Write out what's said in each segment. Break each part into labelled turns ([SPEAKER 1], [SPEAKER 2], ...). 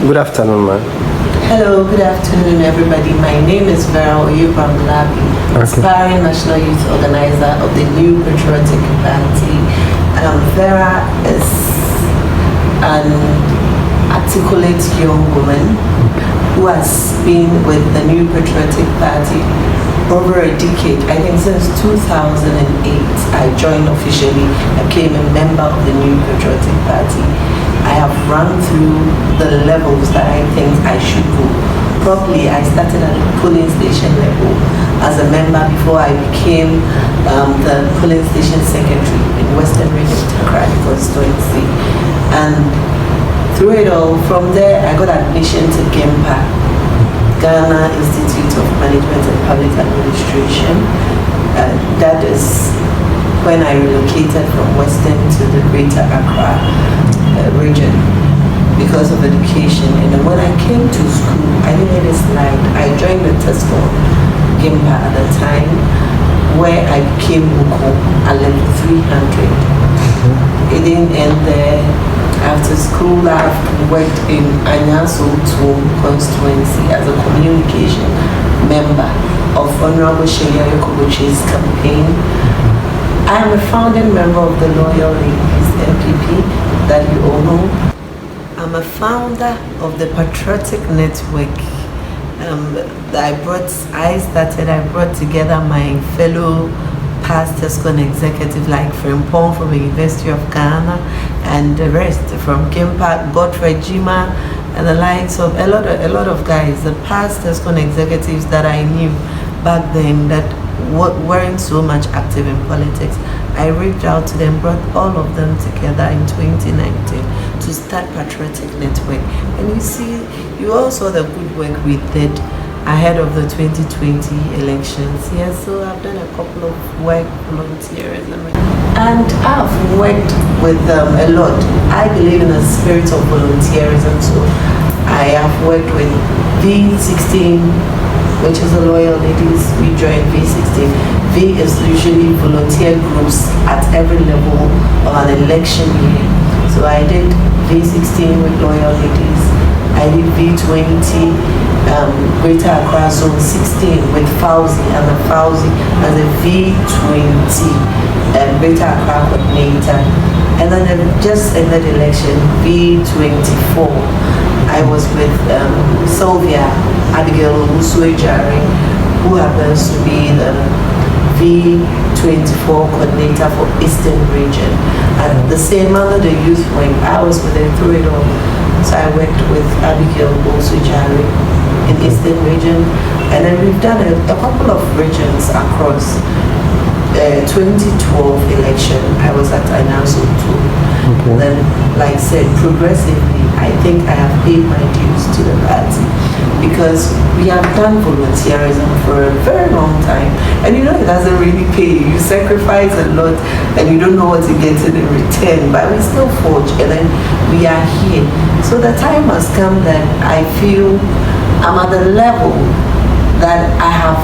[SPEAKER 1] Good afternoon, ma'am.
[SPEAKER 2] Hello, good afternoon, everybody. My name is Vera Bram-Larbi, aspiring National Youth Organizer of the New Patriotic Party. Vera is an articulate young woman who has been with the New Patriotic Party over a decade. I think since 2008, I joined officially. I became a member of the New Patriotic Party. I have run through the levels that I think I should go. Probably I started at the polling station level as a member before I became the polling station secretary in Western Region Accra constituency. And through it all, from there I got admission to GIMPA, Ghana Institute of Management and Public Administration. That is when I relocated from Western to the Greater Accra region because of education. And then when I came to school, I didn't let it slide. I joined the Tesco GIMPA at the time, where I became Buko at level 300. It didn't end there. After school, I've worked in Anyaso constituency as a communication member of Honorable Shelia Yokobuchi's campaign. I am a founding member of the Loyal Ladies MPP that you all know. I'm a founder of the Patriotic Network that I brought together my fellow pastors and executives like Frimpong from the University of Ghana and the rest from GIMPA, Godfrey Jima, and the likes of a lot of guys, the pastors and executives that I knew back then that weren't so much active in politics. I reached out to them, brought all of them together in 2019 to start Patriotic Network. And you see, you all saw the good work we did ahead of the 2020 elections. Yes, so I've done a couple of work volunteerism. And I've worked with them a lot. I believe in the spirit of volunteerism, so I have worked with V16, which is the Loyal Ladies. We joined V16. V is usually volunteer groups at every level of an election year. So I did V16 with Loyal Ladies. I did V20, Greater Accra Zone 16 with Fauzi, and the Fauzi as a V20 Greater Accra coordinator. And then just ended election, V24. I was with Sylvia Abigail Usuejari, who happens to be the V24 coordinator for Eastern Region. And the same under the youth wing, I was with them through it all. So I worked with Abigail Usuejari in Eastern Region, and then we've done a couple of regions across. 2012 election, I was at Anyaso too. Okay. Then, like I said, progressively, I think I have paid my dues to the party because we have done volunteerism for a very long time, and you know it doesn't really pay. You sacrifice a lot, and you don't know what to get in return. But we still forge, and then we are here. So the time has come that I feel I'm at the level that I have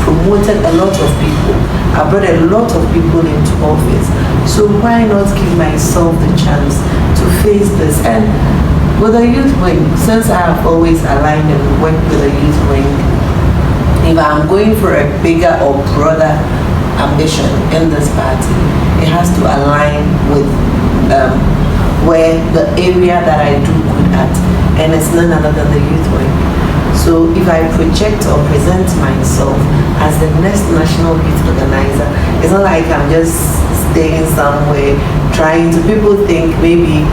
[SPEAKER 2] promoted a lot of people. I brought a lot of people into office. So why not give myself the chance to face this? And with the youth wing, since I have always aligned and worked with the youth wing, if I'm going for a bigger or broader ambition in this party, it has to align with where the area that I do good at, and it's none other than the youth wing. So if I project or present myself as the next national youth organizer, it's not like I'm just staying somewhere trying to, people think maybe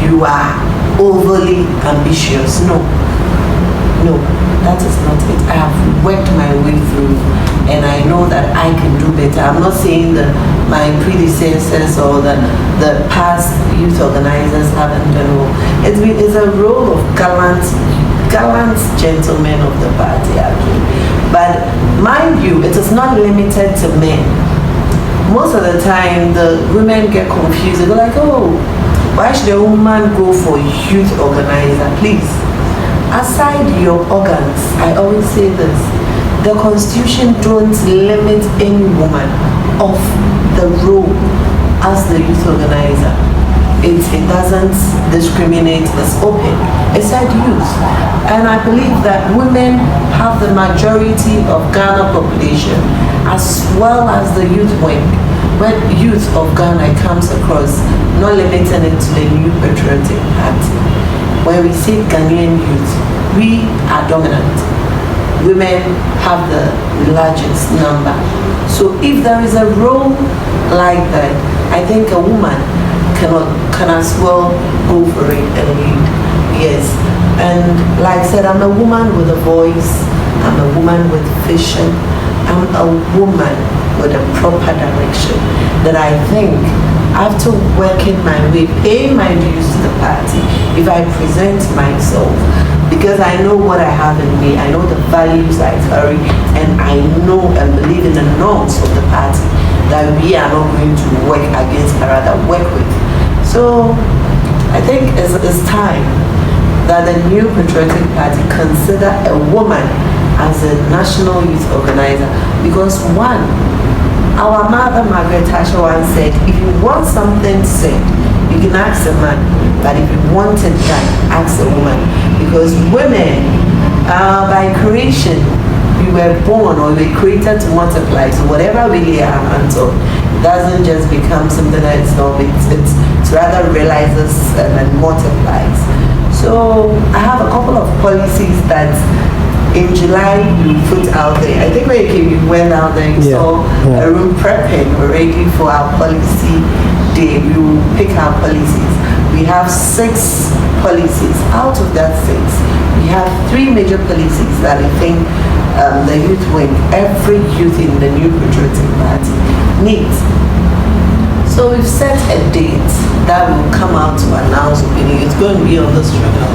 [SPEAKER 2] you are overly ambitious. No, that is not it. I have worked my way through, and I know that I can do better. I'm not saying that my predecessors or the past youth organizers haven't done well. It's a role of gallant gentlemen of the party actually. But mind you, it is not limited to men. Most of the time the women get confused. They go like, oh, why should a woman go for youth organizer? Please, aside your organs, I always say this, the constitution don't limit any woman of the role as the youth organizer. It doesn't discriminate, it's open. Aside And I believe that women have the majority of Ghana population, as well as the youth wing. When youth of Ghana comes across, not limiting it to the New Patriotic Party. When we say Ghanaian youth, we are dominant. Women have the largest number. So if there is a role like that, I think a woman can as well go for it and lead. Yes. And like I said, I'm a woman with a voice. I'm a woman with vision. I'm a woman with a proper direction that I think after working my way, paying my dues to the party, if I present myself, because I know what I have in me, I know the values I carry, and I know and believe in the norms of the party that we are not going to work against, but rather work with. So I think it's time that the New Patriotic Party consider a woman as a national youth organizer, because one, our mother Margaret Thatcher once said, if you want something said, you can ask a man, but if you want it done, ask a woman. Because women, by creation, we were born or we were created to multiply. So whatever we lay our hands on, it doesn't just become something that it's not, it's rather realizes and multiplies. So I have a couple of policies that in July we put out there. I think when you came, you went out there, you saw a room prepping already for our policy day. We will pick our policies. We have 6 policies. Out of that 6, we have 3 major policies that I think the youth wing, every youth in the New Patriotic Party needs. So we've set a date that will come out to announce opening. It's going to be on this channel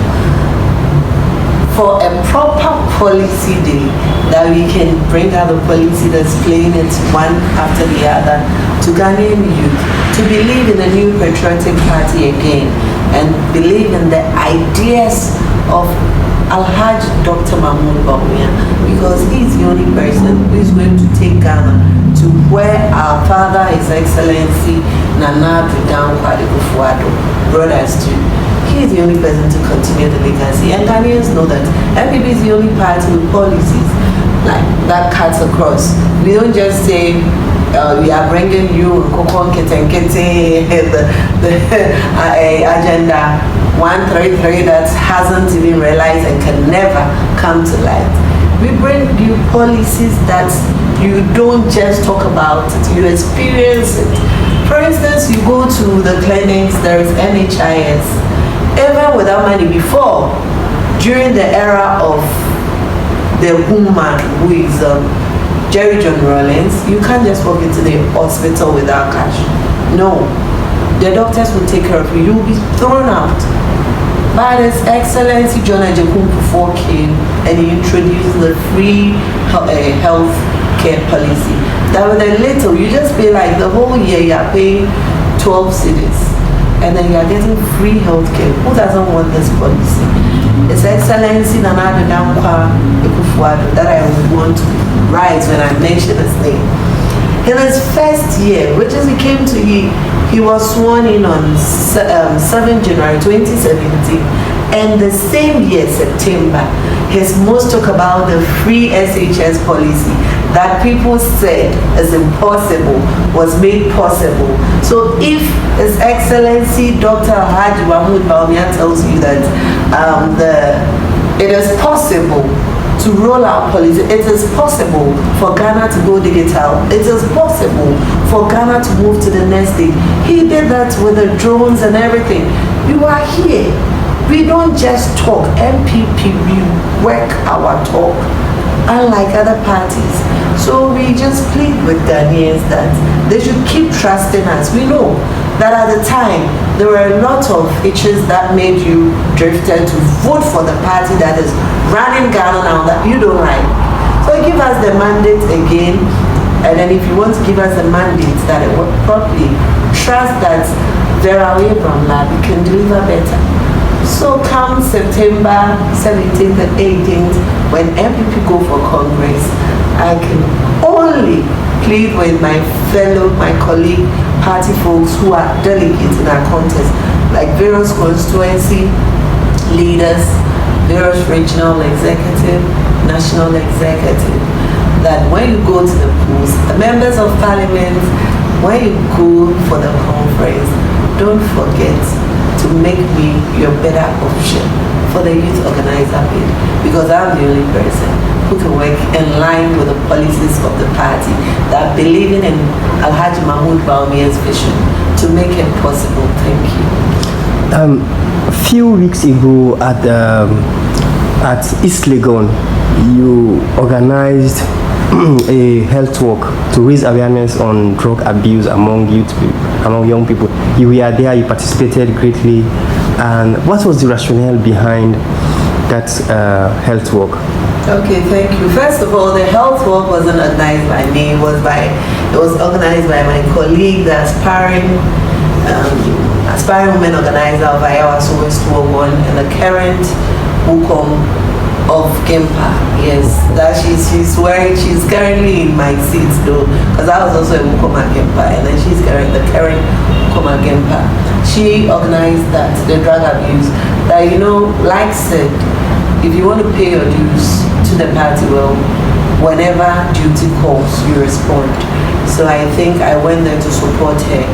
[SPEAKER 2] for a proper policy day that we can bring out the policy that's playing it one after the other to Ghanaian youth to believe in the New Patriotic Party again and believe in the ideas of Alhaji Dr. Mahmoud Bawumia, because he's the only person who is going to take Ghana to where our father, His Excellency Nana Addo Dankwa Akufo-Addo brought us to. He is the only person to continue the legacy, and Ghanaians know that MPP is the only party with policies like that cuts across. We don't just say we are bringing you Kokon Ketenkete, the agenda 133 that hasn't even realized and can never come to light. We bring you policies that you don't just talk about it, you experience it. For instance, you go to the clinics, there is NHIS. Even without money before, during the era of the woman who is Jerry John Rawlings, you can't just walk into the hospital without cash. No, the doctors will take care of you. You'll be thrown out. But His Excellency John Ajay-Kufuor came and he introduced the free health care policy. That with a little, you just pay like the whole year you are paying 12 cedis. And then you are getting free health care. Who doesn't want this policy? His Excellency Nana Addo Dankwa Akufo-Addo, that I would want to write when I mention his name. In his first year, which is he was sworn in on 7 January 2017, and the same year, September, his most talk about the free SHS policy that people said is impossible was made possible. So if His Excellency Dr. Alhaji Mahmoud Bawumia tells you that it is possible to roll out policy, it is possible for Ghana to go digital, it is possible for Ghana to move to the next stage. He did that with the drones and everything. You are here. We don't just talk. MPP, we work our talk, unlike other parties. So we just plead with Ghanaians that they should keep trusting us. We know that at the time, there were a lot of issues that made you drifted to vote for the party that is running Ghana now that you don't like. So give us the mandate again, and then if you want to give us a mandate that it work properly, trust that Vera Bram-Larbi can deliver better. So come September 17th and 18th, when MPP go for Congress, I can only plead with my colleague party folks who are delegates in our contest, like various constituency leaders, various regional executive, national executive, that when you go to the polls, the members of parliament, when you go for the conference, don't forget to make me your better option for the youth organizer bid, because I'm the only person who can work in line with the policies of the party that believing in Alhaji Mahmoud Bawumia's vision to make it possible. Thank you.
[SPEAKER 1] A few weeks ago at East Legon, you organized a health walk to raise awareness on drug abuse among young people. You were there, you participated greatly. And what was the rationale behind that health walk?
[SPEAKER 2] Okay, thank you. First of all, the health walk wasn't organized by me. It was organized by my colleague, the aspiring women organizer of Ayawa West Wogon, and the current Wukom of Gempa. Yes, that she's currently in my seat though, because I was also a Wukom at Gempa, and then she's the current Wukom at Gempa. She organized that, the drug abuse. That, like said, if you want to pay your dues to the party, well, whenever duty calls, you respond. So I think I went there to support her,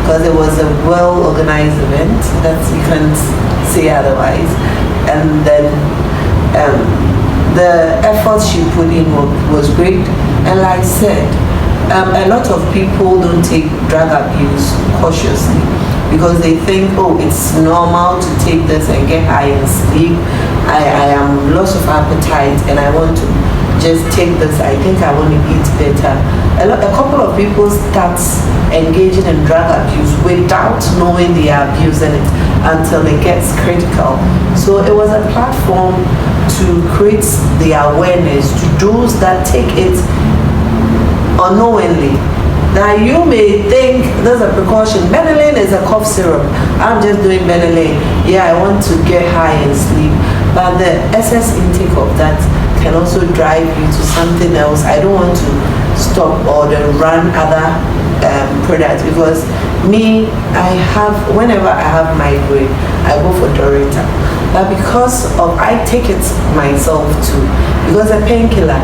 [SPEAKER 2] because it was a well-organized event, that you can't say otherwise. And then the efforts she put in was great. And like I said, a lot of people don't take drug abuse cautiously, because they think, oh, it's normal to take this and get high and sleep. I am loss of appetite and I want to just take this. I think I want to eat better. A couple of people start engaging in drug abuse without knowing they are abusing it until it gets critical. So it was a platform to create the awareness to those that take it unknowingly. Now you may think there's a precaution. Benylin is a cough syrup. I'm just doing Benylin. Yeah, I want to get high and sleep. But the excess intake of that can also drive you to something else. I don't want to stop or run other products, because whenever I have migraine, I go for Dorita. But because I take it myself too, because a painkiller.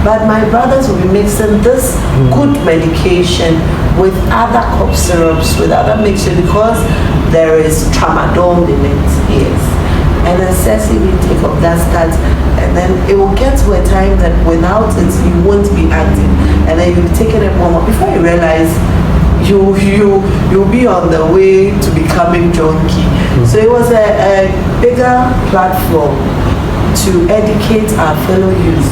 [SPEAKER 2] But my brothers will be mixing this good medication with other cough syrups, with other mixture, because there is tramadol in it, yes. And excessive intake of that starts, and then it will get to a time that without it, you won't be active. And then you'll be taking it more. Before you realize, you'll be on the way to becoming junkie. So it was a bigger platform to educate our fellow youth.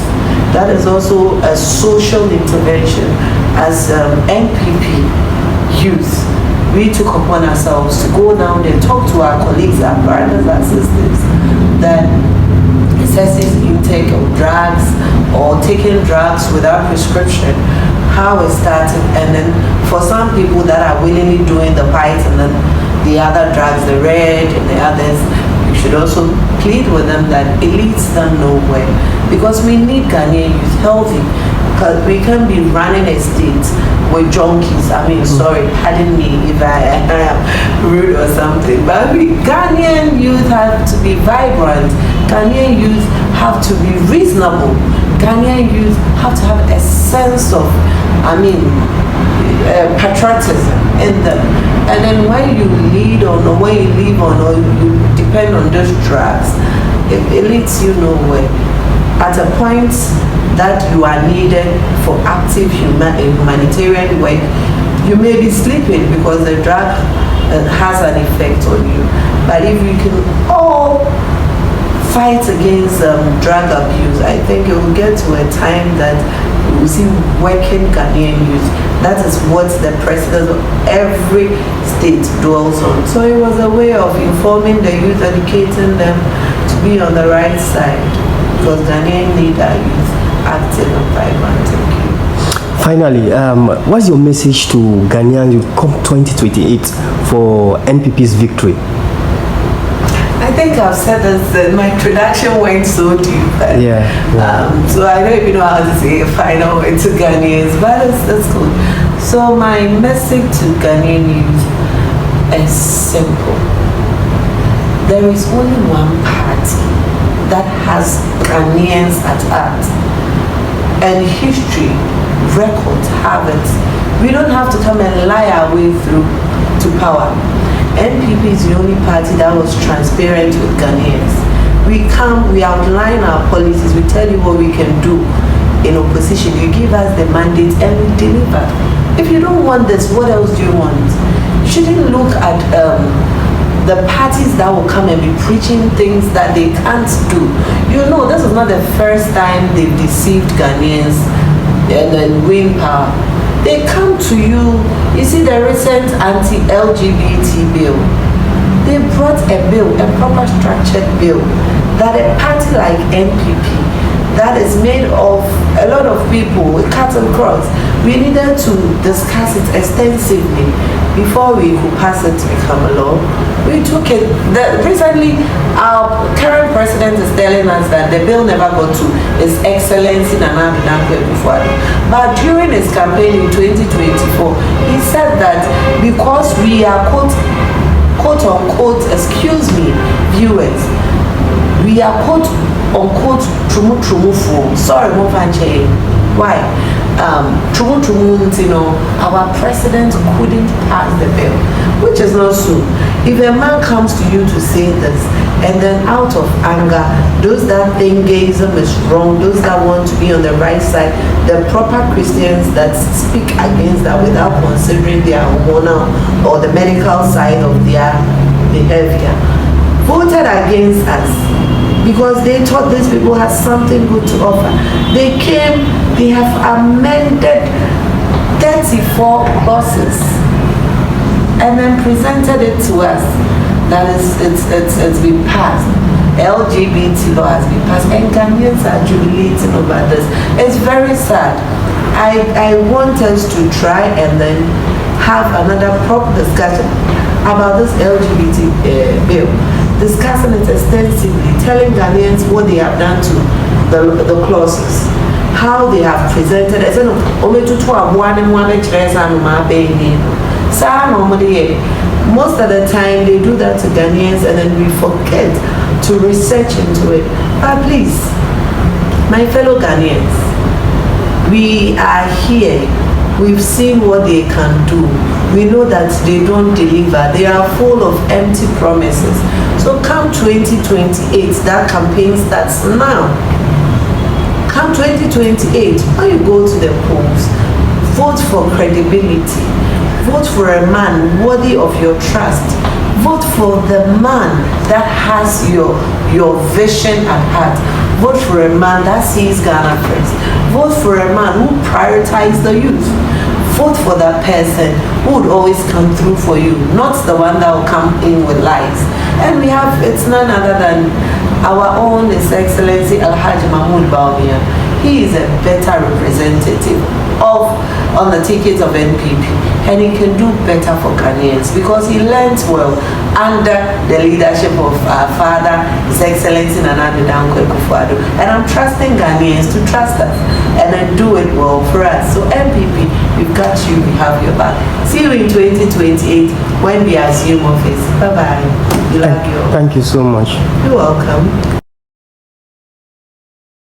[SPEAKER 2] That is also a social intervention. As NPP youth, we took upon ourselves to go down there, talk to our colleagues, our brothers and sisters, that excessive intake of drugs or taking drugs without prescription, how it started. And then for some people that are willingly doing the white and then the other drugs, the red and the others, you should also plead with them that it leads them nowhere. Because we need Ghanaian youth healthy, because we can be running a state with junkies. I mean, sorry, pardon me if I am rude or something, but Ghanaian youth have to be vibrant. Ghanaian youth have to be reasonable. Ghanaian youth have to have a sense of, patriotism in them. And then when you lead on, or when you live on, or you depend on those drugs, it leads you nowhere. At a point that you are needed for active humanitarian work, you may be sleeping because the drug has an effect on you. But if we can all fight against drug abuse, I think it will get to a time that we will see working Ghanaian youth. That is what the president of every state dwells on. So it was a way of informing the youth, educating them to be on the right side, because Ghanaian need our youth active and vibrant. Thank you.
[SPEAKER 1] Finally, what's your message to Ghanaian youth come 2028 for NPP's victory?
[SPEAKER 2] I think I've said this, my introduction went so deep. So I don't even know how to say a final word to Ghanaians, but that's good. So my message to Ghanaian youth is simple. There is only one party that has Ghanaians at heart. And history, records have it. We don't have to come and lie our way through to power. NPP is the only party that was transparent with Ghanaians. We come, we outline our policies, we tell you what we can do in opposition. You give us the mandate and we deliver. If you don't want this, what else do you want? You shouldn't look at the parties that will come and be preaching things that they can't do. You know, this is not the first time they've deceived Ghanaians and then win power. They come to you. You see the recent anti-LGBT bill. They brought a bill, a proper structured bill, that a party like NPP, that is made of a lot of people with cut and cross, we needed to discuss it extensively before we could pass it to become a law. We took it. Recently, our current president is telling us that the bill never got to His Excellency Nana Addo Dankwa. But during his campaign in 2024, he said that because we are quote unquote, excuse me, viewers, we are quote unquote trumu sorry, why? You know, our president couldn't pass the bill, which is not so. If a man comes to you to say this, and then out of anger, those that think gayism is wrong, those that want to be on the right side, the proper Christians that speak against that without considering their hormonal or the medical side of their behavior, voted against us because they thought these people had something good to offer. They came, they have amended 34 clauses and then presented it to us. That is, it's been passed. LGBT law has been passed, and Ghanaians are jubilating over this. It's very sad. I want us to try and then have another proper discussion about this LGBT bill, discussing it extensively, telling Ghanaians what they have done to the clauses, how they have presented it. Most of the time they do that to Ghanaians and then we forget to research into it. But please, my fellow Ghanaians, we are here. We've seen what they can do. We know that they don't deliver. They are full of empty promises. So come 2028, that campaign starts now. Come 2028, when you go to the polls, vote for credibility. Vote for a man worthy of your trust. Vote for the man that has your vision at heart. Vote for a man that sees Ghana first. Vote for a man who prioritizes the youth. Vote for that person who would always come through for you, not the one that will come in with lies. And we have, it's none other than our own His Excellency Alhaji Mahmoud Bawumia. He is a better representative on the ticket of NPP, and he can do better for Ghanaians because he learned well under the leadership of our father, His Excellency Nana Addo Dankwa. And I'm trusting Ghanaians to trust us and then do it well for us. So NPP, we've got you, we have your back. See you in 2028 when we assume office. Bye-bye. We love you all.
[SPEAKER 1] Thank you so much.
[SPEAKER 2] You're welcome.